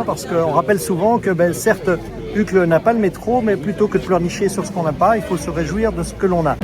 parce qu'on rappelle souvent que certes, Uccle n'a pas le métro, mais plutôt que de pleurnicher sur ce qu'on n'a pas, il faut se réjouir de ce que l'on a.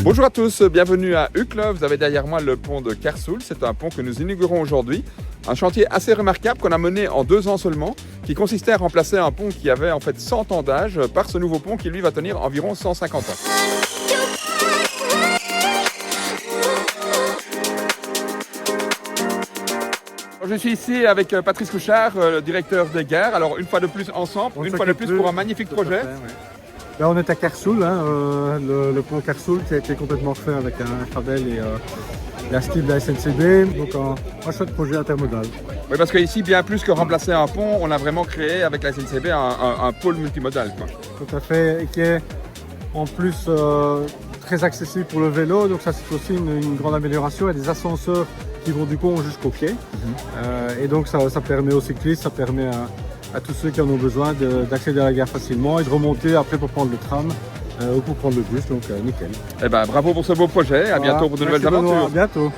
Bonjour à tous, bienvenue à Uccle. Vous avez derrière moi le pont de Kersoul. C'est un pont que nous inaugurons aujourd'hui. Un chantier assez remarquable qu'on a mené en 2 ans seulement, qui consistait à remplacer un pont qui avait en fait 100 ans d'âge par ce nouveau pont qui lui va tenir environ 150 ans. Je suis ici avec Patrice Couchard, le directeur des gares. Alors une fois de plus ensemble, une fois de plus pour un magnifique projet. Là, on est à Kersoul, le pont Kersoul qui a été complètement fait avec un Fabel et la STIB de la SNCB, donc un chouette projet intermodal. Oui, parce qu'ici, bien plus que remplacer un pont, on a vraiment créé avec la SNCB un pôle multimodal, quoi. Tout à fait, et qui est en plus très accessible pour le vélo, donc ça c'est aussi une grande amélioration. Il y a des ascenseurs qui vont du pont jusqu'au pied, et donc ça permet aux cyclistes, ça permet à tous ceux qui en ont besoin d'accéder à la gare facilement et de remonter après pour prendre le tram ou pour prendre le bus, donc nickel. Eh ben, bravo pour ce beau projet, à bientôt pour de nouvelles aventures. À bientôt.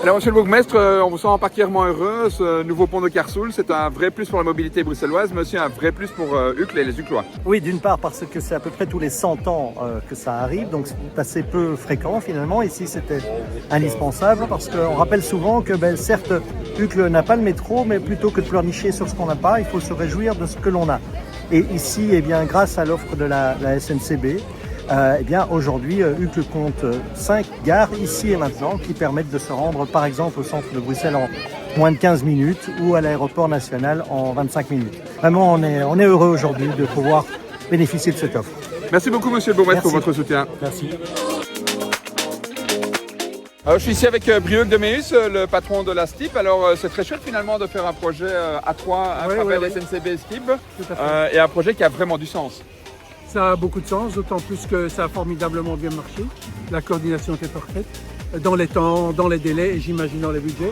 Alors monsieur le bourgmestre, on vous sent particulièrement heureux. Ce nouveau pont de Kersoul, c'est un vrai plus pour la mobilité bruxelloise, mais aussi un vrai plus pour Uccle et les Uclois. Oui, d'une part parce que c'est à peu près tous les 100 ans que ça arrive, donc c'est assez peu fréquent finalement. Ici, c'était indispensable parce qu'on rappelle souvent que certes, Uccle n'a pas le métro, mais plutôt que de pleurnicher sur ce qu'on n'a pas, il faut se réjouir de ce que l'on a. Et ici, grâce à l'offre de la SNCB, aujourd'hui, Uccle compte 5 gares ici et maintenant qui permettent de se rendre par exemple au centre de Bruxelles en moins de 15 minutes ou à l'aéroport national en 25 minutes. Vraiment, on est heureux aujourd'hui de pouvoir bénéficier de cette offre. Merci beaucoup monsieur le bourgmestre pour votre soutien. Merci. Alors, je suis ici avec Brieuc de Meus, le patron de la STIB. Alors c'est très chouette finalement de faire un projet à 3, un Fabel SNCB STIB, et un projet qui a vraiment du sens. Ça a beaucoup de sens, d'autant plus que ça a formidablement bien marché. La coordination était parfaite, dans les temps, dans les délais et j'imagine dans les budgets.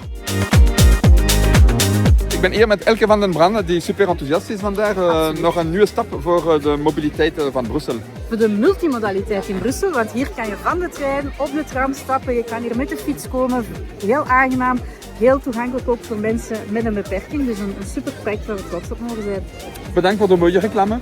Ik ben hier met Elke van den Brand, die super enthousiast is vandaag. Nog een nieuwe stap voor de mobiliteit van Brussel. Voor de multimodaliteit in Brussel, want hier kan je van de trein op de tram stappen, je kan hier met de fiets komen, heel aangenaam, heel toegankelijk ook voor mensen met een beperking. Dus een super project waar we trots op mogen zijn. Bedankt voor de mooie reclame.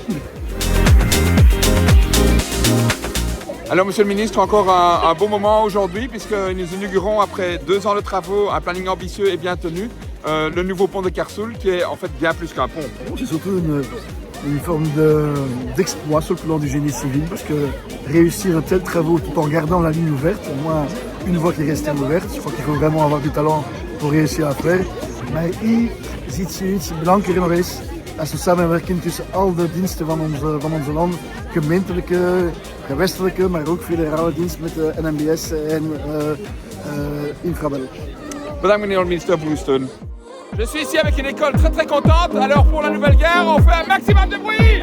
Alors monsieur le ministre, encore un bon moment aujourd'hui puisque nous inaugurons après 2 ans de travaux, un planning ambitieux et bien tenu, le nouveau pont de Kersoul qui est en fait bien plus qu'un pont. C'est surtout une forme d'exploit sur le plan du génie civil parce que réussir de tels travaux tout en gardant la ligne ouverte, au moins une voie qui est restée ouverte, je crois qu'il faut vraiment avoir du talent pour réussir à faire. Maar hier ziet je iets belangrijker nog eens als we samenwerken tussen al de diensten van onze land, gemeentelijke, gewestelijke, maar ook federale diensten met de NMBS en Infrabel. Bedankt meneer le ministre pour uw steun. Je suis ici avec une école très contente, alors pour la nouvelle gare, on fait un maximum de bruit.